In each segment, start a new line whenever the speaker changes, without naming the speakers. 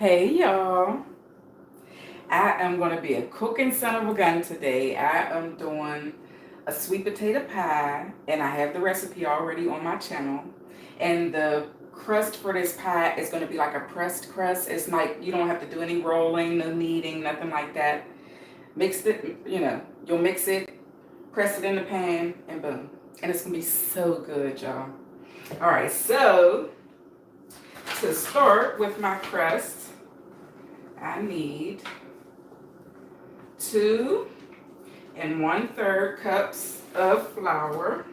Hey y'all, I am going to be a cooking son of a gun today. I am doing a sweet potato pie and I have the recipe already on my channel. And the crust for this pie is going to be like a pressed crust. It's like you don't have to do any rolling, no kneading, nothing like that. Mix it, you'll mix it, press it in the pan, and boom. And it's going to be so good, y'all. All right, so to start with my crust, I need 2 1/3 cups of flour.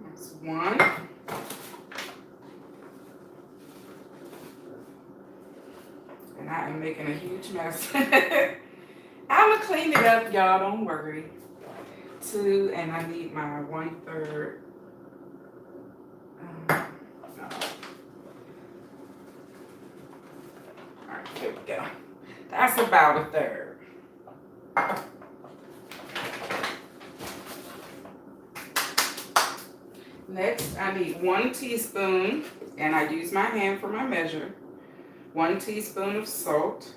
That's one. And I am making a huge mess. I'ma clean it up, y'all. Don't worry. Two, and I need my 1/3. No. All right, here we go. That's about a third. Next, I need 1 teaspoon, and I use my hand for my measure. 1 teaspoon of salt.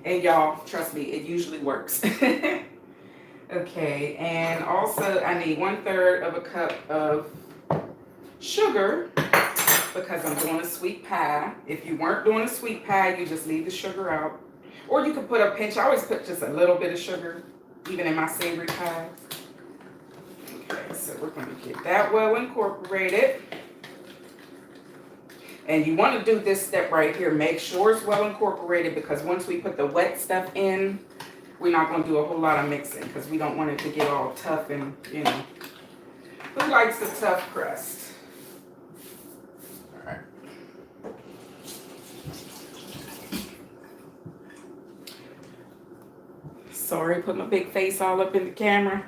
And y'all, trust me, it usually works. Okay, and also I need 1/3 of a cup of sugar because I'm doing a sweet pie. If you weren't doing a sweet pie, you just leave the sugar out. Or you could put a pinch. I always put just a little bit of sugar, even in my savory pies. Okay, so we're going to get that well incorporated. And you want to do this step right here. Make sure it's well incorporated because once we put the wet stuff in, we're not going to do a whole lot of mixing because we don't want it to get all tough and, Who likes the tough crust? All right. Sorry, put my big face all up in the camera.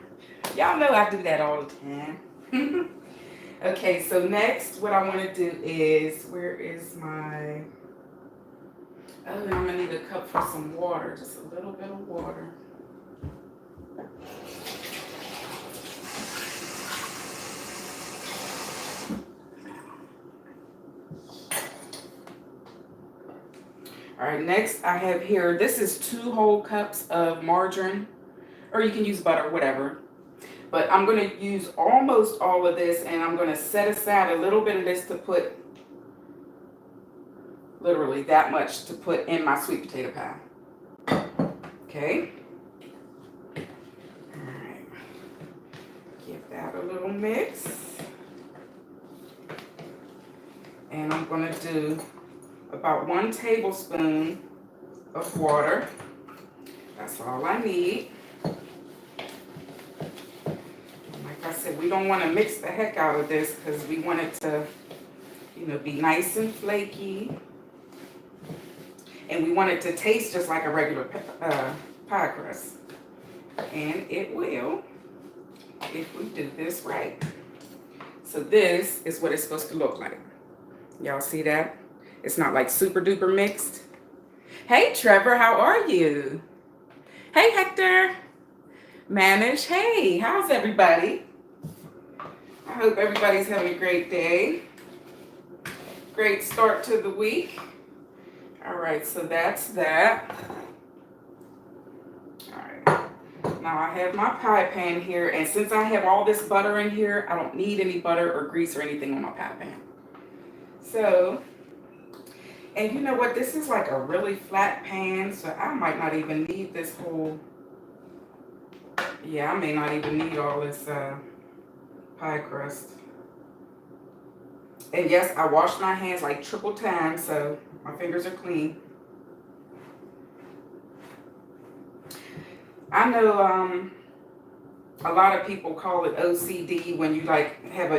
Y'all know I do that all the time. Okay, so next what I want to do is, where is my, oh, and I'm going to need a cup for some water, just a little bit of water. All right, next I have here, this is 2 whole cups of margarine, or you can use butter, whatever. But I'm going to use almost all of this, and I'm going to set aside a little bit of this to put, literally that much to put in my sweet potato pie. Okay. All right. Give that a little mix. And I'm going to do about 1 tablespoon of water. That's all I need. Like I said, we don't want to mix the heck out of this because we want it to, be nice and flaky. And we want it to taste just like a regular pie crust. And it will if we do this right. So this is what it's supposed to look like. Y'all see that? It's not like super duper mixed. Hey Trevor, how are you? Hey Hector. Manish, hey, how's everybody? I hope everybody's having a great day. Great start to the week. All right, so that's that. All right. Now I have my pie pan here, and since I have all this butter in here, I don't need any butter or grease or anything on my pie pan. So, and you know what? This is like a really flat pan, so I might not even need this whole, I may not even need all this pie crust. And yes, I washed my hands like triple times, so my fingers are clean. I know a lot of people call it OCD when you like have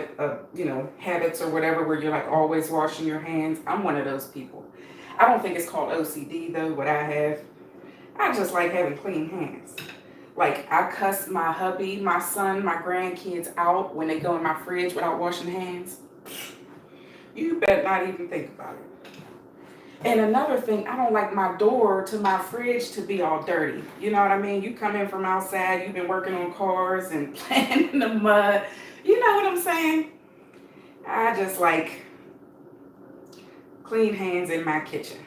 habits or whatever where you're like always washing your hands. I'm one of those people. I don't think it's called OCD though, what I have. I just like having clean hands. Like I cuss my hubby, my son, my grandkids out when they go in my fridge without washing hands. You better not even think about it. And another thing, I don't like my door to my fridge to be all dirty. You know what I mean? You come in from outside, you've been working on cars and playing in the mud. You know what I'm saying? I just like clean hands in my kitchen.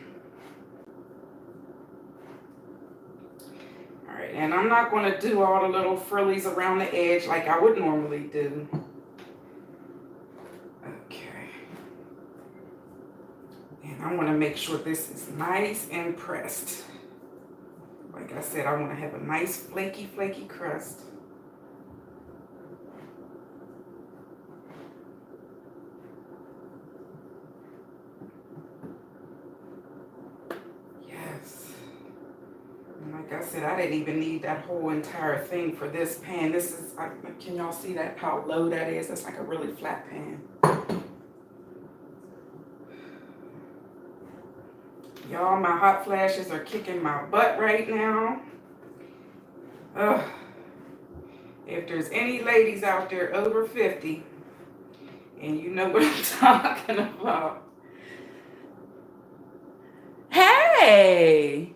All right, and I'm not going to do all the little frillies around the edge like I would normally do. Okay. And I want to make sure this is nice and pressed. Like I said, I want to have a nice flaky, flaky crust. Yes. And like I said, I didn't even need that whole entire thing for this pan. This is, can y'all see that, how low that is? That's like a really flat pan. Y'all, my hot flashes are kicking my butt right now. Ugh. If there's any ladies out there over 50, and you know what I'm talking about. Hey!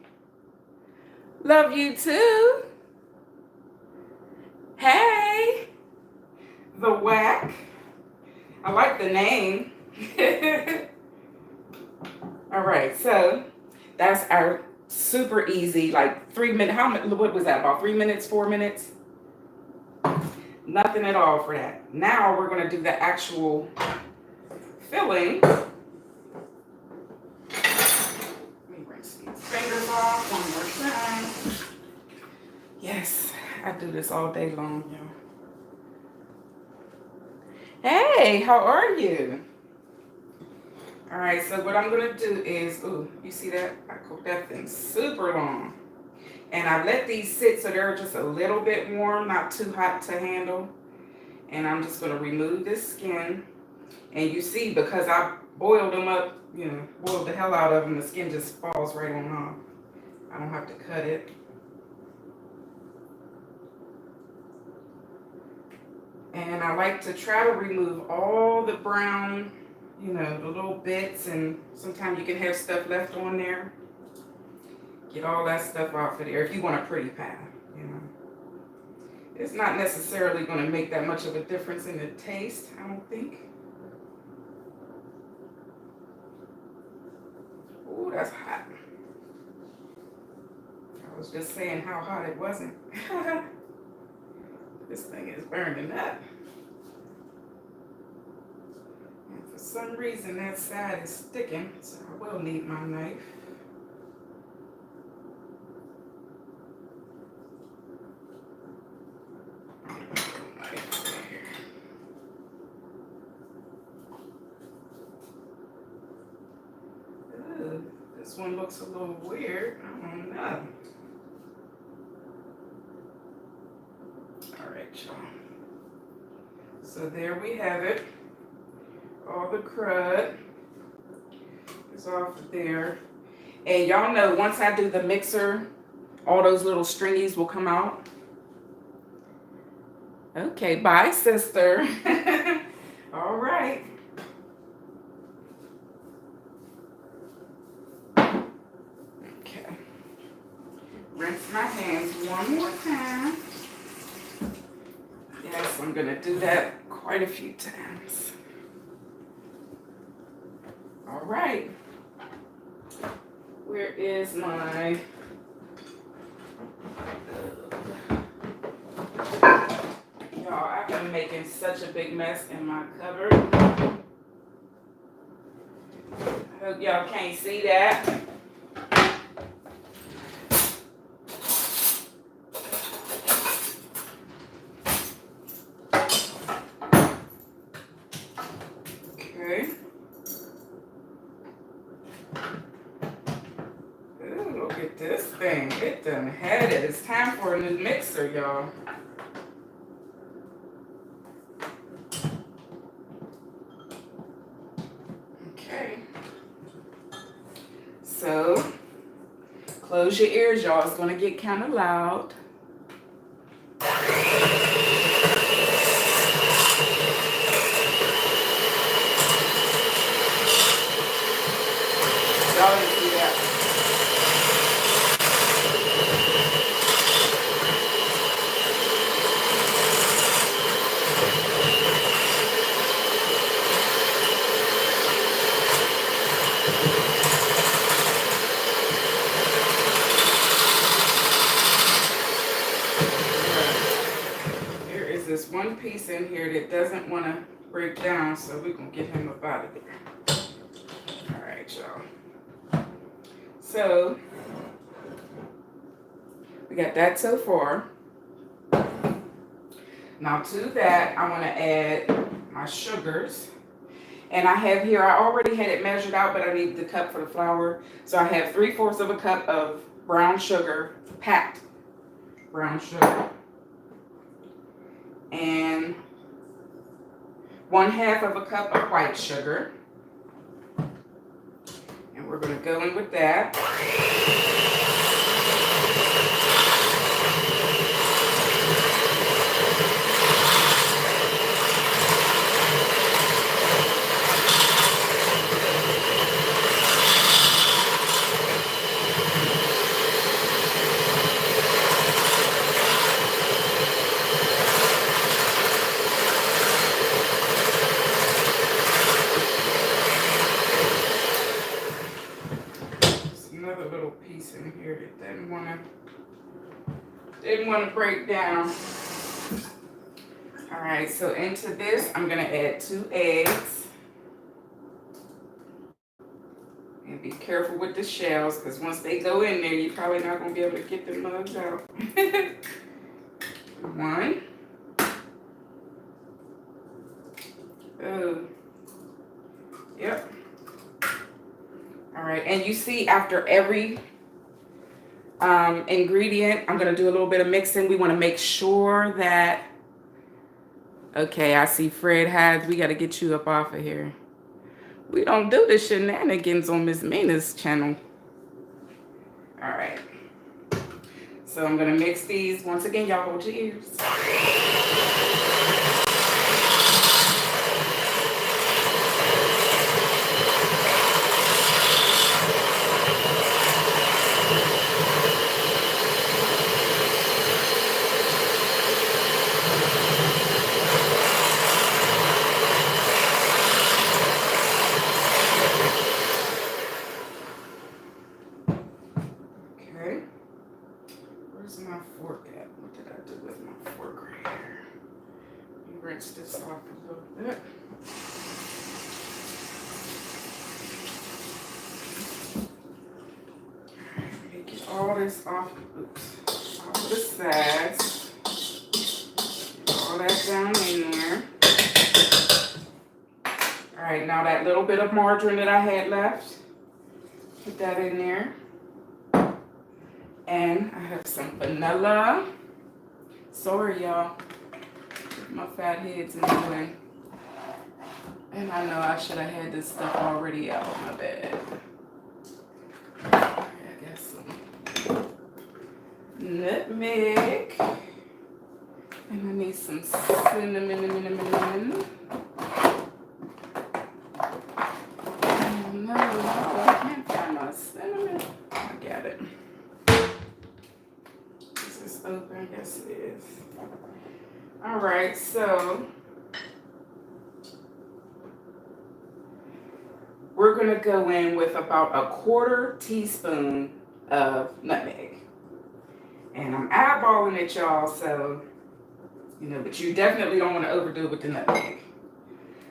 Love you too. Hey! The Whack. I like the name. All right, so that's our super easy, like 3 minutes. What was that, about 3 minutes, 4 minutes? Nothing at all for that. Now we're going to do the actual filling. Let me rinse these fingers off one more time. Yes, I do this all day long, y'all. Hey, how are you? All right, so what I'm going to do is, ooh, you see that? I cooked that thing super long. And I let these sit so they're just a little bit warm, not too hot to handle. And I'm just going to remove this skin. And you see, because I boiled them up, boiled the hell out of them, the skin just falls right on off. I don't have to cut it. And I like to try to remove all the brown, the little bits, and sometimes you can have stuff left on there. Get all that stuff off of there if you want a pretty pan, It's not necessarily going to make that much of a difference in the taste, I don't think. Ooh, that's hot. I was just saying how hot it wasn't. This thing is burning up. And for some reason that side is sticking, so I will need my knife. Ooh, this one looks a little weird. I don't know. All right, y'all. So there we have it. All the crud is off of there. And y'all know once I do the mixer, all those little stringies will come out. Okay, bye, sister. All right. Okay. Rinse my hands one more time. Yes, I'm going to do that quite a few times. All right. Where is my... Y'all, I've been making such a big mess in my cupboard. I hope y'all can't see that. Okay. Ooh, look at this thing. It done had it. It's time for a new mixer, y'all. Okay. So, close your ears, y'all. It's going to get kind of loud. Y'all didn't see that. piece in here that doesn't want to break down, so we're going to get him up out of there. All right, y'all. So, we got that so far. Now to that, I want to add my sugars. And I have here, I already had it measured out, but I need the cup for the flour. So I have 3/4 of a cup of brown sugar, packed brown sugar. And 1/2 of a cup of white sugar. And we're going to go in with that. Another little piece in here that didn't want to break down. All right, so into this, I'm going to add 2 eggs. And be careful with the shells, because once they go in there, you're probably not going to be able to get the mugs out. 1. Oh. Yep. All right, and you see after every ingredient, I'm going to do a little bit of mixing. We want to make sure that, okay, I see Fred Hydes. We got to get you up off of here. We don't do the shenanigans on Miss Mena's channel. All right. So I'm going to mix these. Once again, y'all hold your ears. Where's my fork at? What did I do with my fork right here? Let me rinse this off a little bit. Get all this off. Oops. All the sides. All that down in there. All right, now that little bit of margarine that I had left, put that in there. And I have some vanilla. Sorry, y'all. My fat head's in the way. And I know I should have had this stuff already out of my bed. I got some nutmeg. And I need some cinnamon. No, I can't find my cinnamon. I got it. Open, yes it is. All right, so we're gonna go in with about 1/4 teaspoon of nutmeg. And I'm eyeballing it, y'all, so, you know, but you definitely don't want to overdo it with the nutmeg.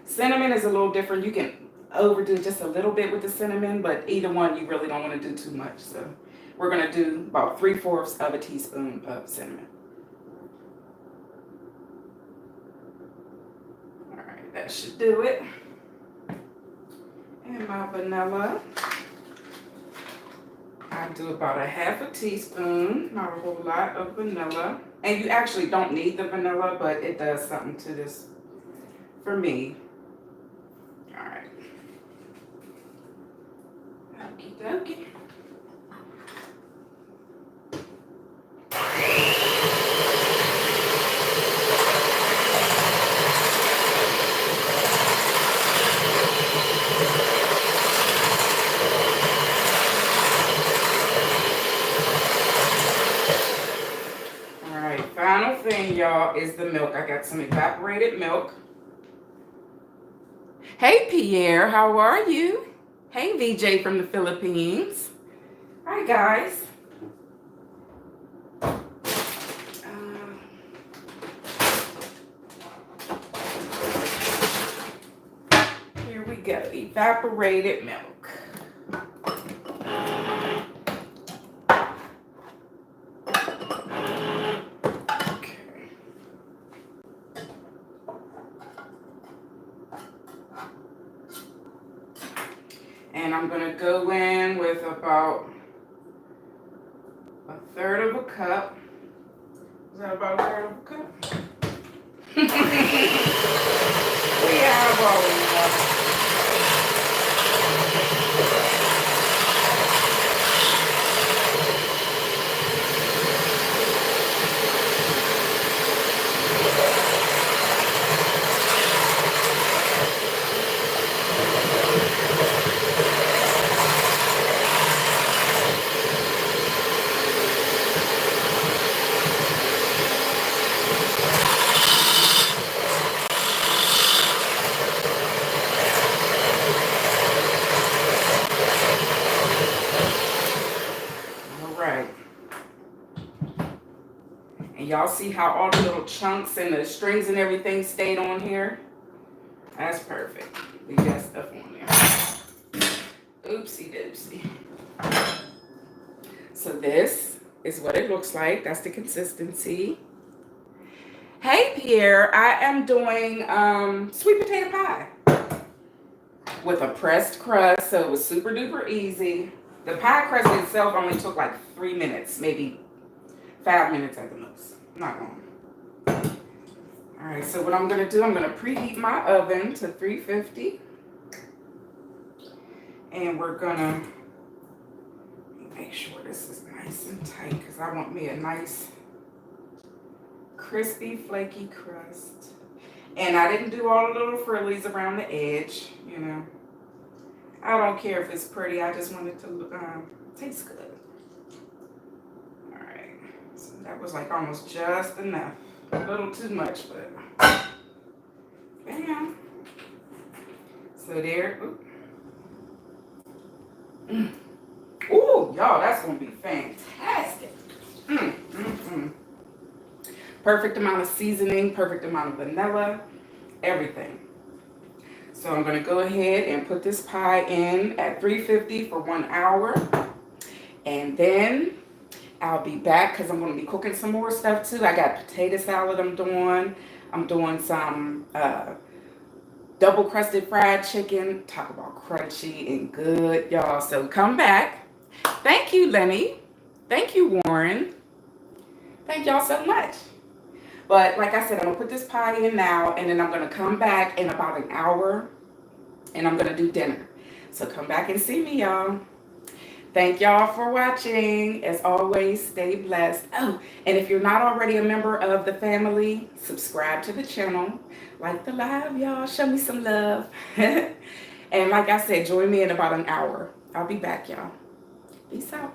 Cinnamon is a little different. You can overdo just a little bit with the cinnamon, but either one you really don't want to do too much, so. We're going to do about 3/4 of a teaspoon of cinnamon. All right, that should do it. And my vanilla. I do about 1/2 teaspoon, not a whole lot of vanilla. And you actually don't need the vanilla, but it does something to this for me. All right. Okie dokie. Final thing, y'all, is the milk. I got some evaporated milk. Hey, Pierre, how are you? Hey, VJ from the Philippines. Hi, guys. evaporated milk. Okay. And I'm going to go in with about a third of a cup. Is that about a third of a cup? We have all of all right. And y'all see how all the little chunks and the strings and everything stayed on here? That's perfect. Leave that stuff on there. Oopsie doopsie. So this is what it looks like. That's the consistency. Hey Pierre, I am doing sweet potato pie with a pressed crust, so it was super duper easy. The pie crust itself only took like 3 minutes, maybe 5 minutes at the most. Not long. All right, so what I'm gonna do, I'm gonna preheat my oven to 350. And we're gonna make sure this is nice and tight because I want me a nice crispy, flaky crust. And I didn't do all the little frillies around the edge, you know. I don't care if it's pretty, I just want it to look, taste good. All right, so that was like almost just enough. A little too much, but bam. So there, ooh, y'all, that's gonna be fantastic. Perfect amount of seasoning, perfect amount of vanilla, everything. So I'm gonna go ahead and put this pie in at 350 for 1 hour. And then I'll be back because I'm gonna be cooking some more stuff too. I got potato salad I'm doing. I'm doing some double crusted fried chicken. Talk about crunchy and good, y'all. So come back. Thank you, Lenny. Thank you, Warren. Thank y'all so much. But like I said, I'm gonna put this pie in now, and then I'm gonna come back in about an hour, and I'm gonna do dinner. So come back and see me, y'all. Thank y'all for watching. As always, stay blessed. Oh, and if you're not already a member of the family, subscribe to the channel. Like the live, y'all. Show me some love. And like I said, join me in about an hour. I'll be back, y'all. Peace out.